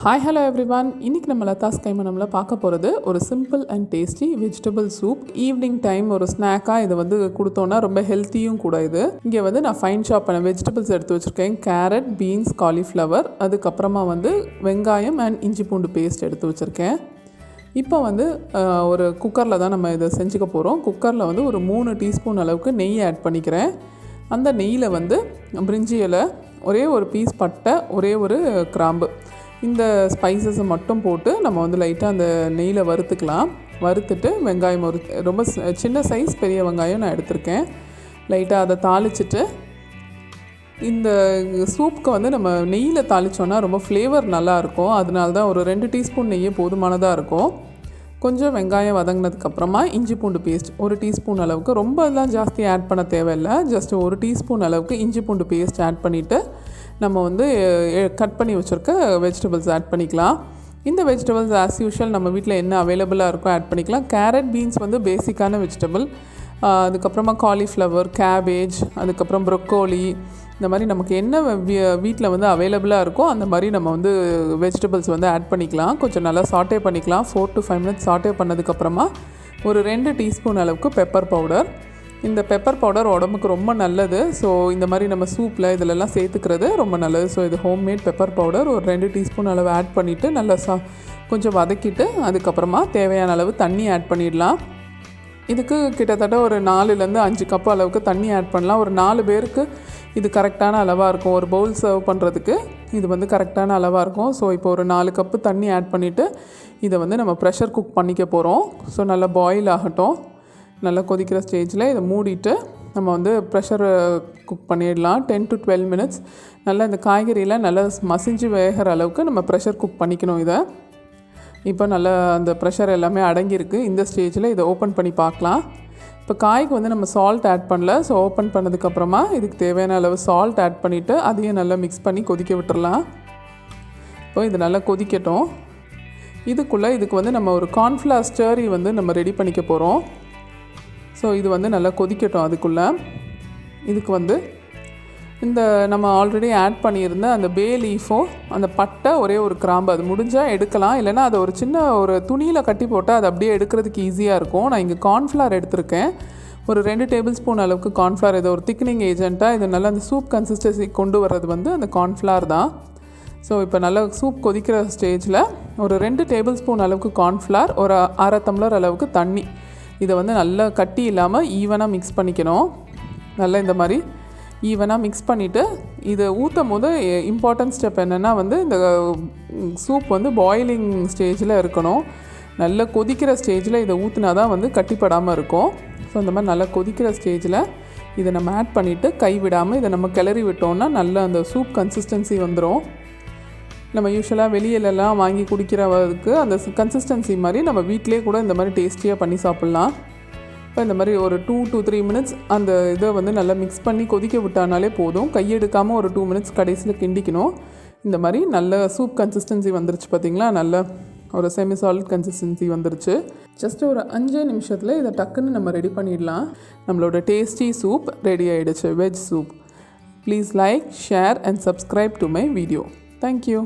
Hi hello everyone. இன்றைக்கி நம்ம லதாஸ் கைமனமில் பார்க்க போகிறது ஒரு simple and tasty vegetable soup. Evening time ஒரு ஸ்நாக்காக இதை கொடுத்தோன்னா ரொம்ப ஹெல்த்தியும் கூட. இது இங்கே நான் ஃபைன் ஷாப் பண்ண வெஜிடபிள்ஸ் எடுத்து வச்சுருக்கேன். கேரட், பீன்ஸ், காலிஃப்ளவர், அதுக்கப்புறமா வெங்காயம் அண்ட் இஞ்சி பூண்டு பேஸ்ட் எடுத்து வச்சுருக்கேன். இப்போ ஒரு குக்கரில் தான் நம்ம இதை செஞ்சுக்க போகிறோம். குக்கரில் ஒரு 3 டீஸ்பூன் அளவுக்கு நெய் ஆட் பண்ணிக்கிறேன். அந்த நெய்யில் பிரிஞ்சி இலை, ஒரே ஒரு பீஸ் பட்டை, ஒரே ஒரு கிராம்பு, இந்த ஸ்பைசஸை மட்டும் போட்டு நம்ம லைட்டாக அந்த நெய்யில் வறுத்துக்கலாம். வறுத்துட்டு வெங்காயம் ஒரு ரொம்ப சின்ன சைஸ் பெரிய வெங்காயம் நான் எடுத்திருக்கேன். லைட்டாக அதை தாளிச்சிட்டு, இந்த சூப்புக்கு நம்ம நெய்யில் தாளித்தோன்னா ரொம்ப ஃப்ளேவர் நல்லாயிருக்கும். அதனால தான் ஒரு 2 டீஸ்பூன் நெய்யே போதுமானதாக இருக்கும். கொஞ்சம் வெங்காயம் வதங்கினதுக்கப்புறமா இஞ்சி பூண்டு பேஸ்ட் 1 டீஸ்பூன் அளவுக்கு, ரொம்பலாம் ஜாஸ்தி ஆட் பண்ண தேவையில்லை. ஜஸ்ட் 1 டீஸ்பூன் அளவுக்கு இஞ்சி பூண்டு பேஸ்ட் ஆட் பண்ணிவிட்டு நம்ம கட் பண்ணி வச்சுருக்க வெஜிடபிள்ஸ் ஆட் பண்ணிக்கலாம். இந்த வெஜிடபிள்ஸ் ஆஸ் யூஷுவல் நம்ம வீட்டில் என்ன அவைலபிளாக இருக்கோ ஆட் பண்ணிக்கலாம். கேரட், பீன்ஸ் பேசிக்கான வெஜிடபிள். அதுக்கப்புறமா காலிஃப்ளவர், கேபேஜ், அதுக்கப்புறம் ப்ரொக்கோலி, இந்த மாதிரி நமக்கு என்ன வீட்டில் அவைலபிளாக இருக்கோ அந்த மாதிரி நம்ம வெஜிடபிள்ஸ் ஆட் பண்ணிக்கலாம். கொஞ்சம் நல்லா சாட்டே பண்ணிக்கலாம். 4 to 5 minutes சாட்டே பண்ணதுக்கப்புறமா ஒரு 2 டீஸ்பூன் அளவுக்கு பெப்பர் பவுடர். இந்த பெப்பர் பவுடர் உடம்புக்கு ரொம்ப நல்லது. ஸோ இந்த மாதிரி நம்ம சூப்பில் இதிலெல்லாம் சேர்த்துக்கிறது ரொம்ப நல்லது. ஸோ இது ஹோம்மேட் பெப்பர் பவுடர் ஒரு 2 டீஸ்பூன் அளவு ஆட் பண்ணிவிட்டு நல்லா கொஞ்சம் வதக்கிட்டு அதுக்கப்புறமா தேவையான அளவு தண்ணி ஆட் பண்ணிடலாம். இதுக்கு கிட்டத்தட்ட ஒரு 4லேருந்து 5 கப் அளவுக்கு தண்ணி ஆட் பண்ணலாம். ஒரு 4 பேருக்கு இது கரெக்டான அளவாக இருக்கும். ஒரு பவுல் சர்வ் பண்ணுறதுக்கு இது கரெக்டான அளவாக இருக்கும். ஸோ இப்போ ஒரு 4 கப்பு தண்ணி ஆட் பண்ணிவிட்டு இதை நம்ம ப்ரெஷர் குக் பண்ணிக்க போகிறோம். ஸோ நல்லா பாயில் ஆகட்டும். நல்லா கொதிக்கிற ஸ்டேஜில் இதை மூடிட்டு நம்ம ப்ரெஷர் குக் பண்ணிடலாம். 10 to 12 minutes. நல்லா இந்த காய்கறியில் நல்லா மசிஞ்சு வேகிற அளவுக்கு நம்ம ப்ரெஷர் குக் பண்ணிக்கணும். இதை இப்போ நல்லா அந்த ப்ரெஷர் எல்லாமே அடங்கியிருக்கு. இந்த ஸ்டேஜில் இதை ஓப்பன் பண்ணி பார்க்கலாம். இப்போ காய்க்கு நம்ம சால்ட் ஆட் பண்ணல. ஸோ ஓப்பன் பண்ணதுக்கப்புறமா இதுக்கு தேவையான அளவு சால்ட் ஆட் பண்ணிவிட்டு அதையும் நல்லா மிக்ஸ் பண்ணி கொதிக்க விட்டுறலாம். இப்போ இது நல்லா கொதிக்கட்டும். இதுக்கு நம்ம ஒரு கார்ன்ஃப்ளவர் ஸ்டர்ரி நம்ம ரெடி பண்ணிக்க போகிறோம். ஸோ இது நல்லா கொதிக்கட்டும். அதுக்குள்ளே இதுக்கு இந்த நம்ம ஆல்ரெடி ஆட் பண்ணியிருந்த அந்த பே லீஃபும் அந்த பட்டை, ஒரே ஒரு கிராம்பு, அது முடிஞ்சால் எடுக்கலாம். இல்லைனா அதை ஒரு சின்ன ஒரு துணியில் கட்டி போட்டால் அது அப்படியே எடுக்கிறதுக்கு ஈஸியாக இருக்கும். நான் இங்கே கார்ன்ஃப்ளவர் எடுத்திருக்கேன். ஒரு 2 டேபிள் ஸ்பூன் அளவுக்கு கார்ன்ஃப்ளவர். இது ஒரு திக்னிங் ஏஜென்ட்டாக இது நல்லா அந்த சூப் கன்சிஸ்டன்சி கொண்டு வர்றது அந்த கார்ன்ஃப்ளவர் தான். ஸோ இப்போ நல்லா சூப் கொதிக்கிற ஸ்டேஜில் ஒரு 2 டேபிள் ஸ்பூன் அளவுக்கு கார்ன்ஃப்ளவர், ஒரு அரை டம்ளர் அளவுக்கு தண்ணி, இதை நல்லா கட்டி இல்லாமல் ஈவனாக மிக்ஸ் பண்ணிக்கணும். நல்லா இந்த மாதிரி ஈவனாக மிக்ஸ் பண்ணிவிட்டு இதை ஊற்றும் போது இம்பார்ட்டன்ட் ஸ்டெப் என்னென்னா இந்த சூப் பாயிலிங் ஸ்டேஜில் இருக்கணும். நல்லா கொதிக்கிற ஸ்டேஜில் இதை ஊற்றினா தான் கட்டிப்படாமல் இருக்கும். ஸோ இந்த மாதிரி நல்லா கொதிக்கிற ஸ்டேஜில் இதை நம்ம ஆட் பண்ணிவிட்டு கைவிடாமல் இதை நம்ம கிளறி விட்டோம்னா நல்லா அந்த சூப் கன்சிஸ்டன்சி வந்துடும். நம்ம யூஸ்வலாக வெளியிலலாம் வாங்கி குடிக்கிறதுக்கு அந்த கன்சிஸ்டன்சி மாதிரி நம்ம வீட்டிலே கூட இந்த மாதிரி டேஸ்டியாக பண்ணி சாப்பிட்லாம். இப்போ இந்த மாதிரி ஒரு 2 to 3 minutes அந்த இதை நல்லா மிக்ஸ் பண்ணி கொதிக்க விட்டானாலே போதும். கையெடுக்காமல் ஒரு 2 minutes கடைசியில் கிண்டிக்கணும். இந்த மாதிரி நல்ல சூப் கன்சிஸ்டன்சி வந்துருச்சு பார்த்திங்களா. நல்ல ஒரு செமி சாலிட் கன்சிஸ்டன்சி வந்துருச்சு. ஜஸ்ட் ஒரு 5 நிமிஷத்தில் இதை டக்குன்னு நம்ம ரெடி பண்ணிடலாம். நம்மளோட டேஸ்டி சூப் ரெடி ஆகிடுச்சு, veg soup. Please like, share and subscribe to my video. Thank you.